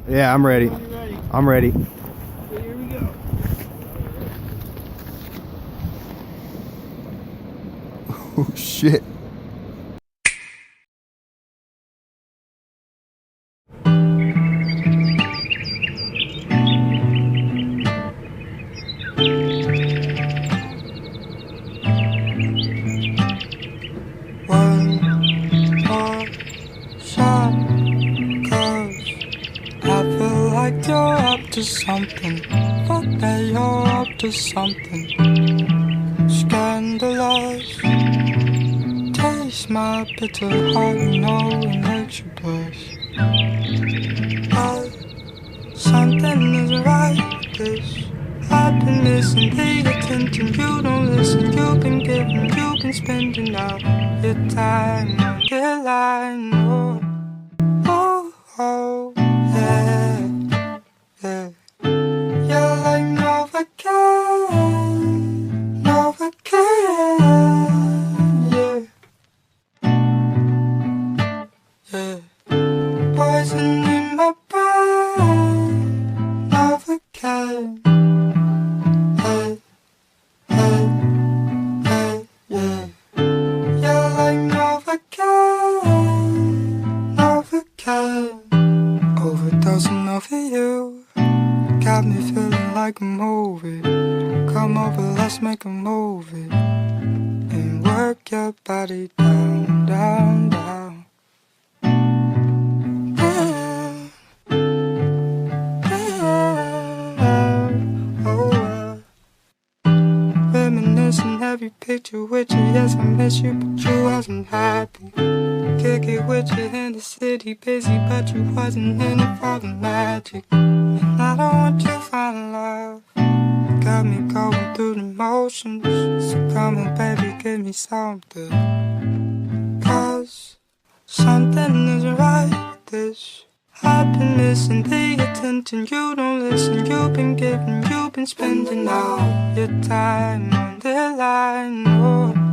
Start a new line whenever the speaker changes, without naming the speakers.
Yeah, I'm ready. I'm ready.
Okay, here we go.
Oh, shit.
One more shot, 'cause I feel like you're up to something. Fuck that you're up to something scandalous. Taste my bitter heart, you know it makes you blush. But something isn't right with this. I've been missing the attention. You don't listen. You've been spending all your time on the line. Oh, oh, yeah, yeah. You're like Novocaine, Novocaine, yeah, yeah. Poison in my brain, Novocaine, hey, hey, hey, yeah. You're like Novocaine, Novocaine. Overdosing over you, got me feeling like a movie. Come over, let's make a movie and work your body down, down, down. Down, down, oh, reminiscing every picture with you. Yes, I miss you, but you wasn't happy. Kick it with you in the city, busy, but you wasn't in it for the magic. And I don't want to find love. Got me going through the motions. So come on, baby, give me something. 'Cause something isn't right with this. I've been missing the attention. You don't listen. You've been spending all your time on the line. Oh.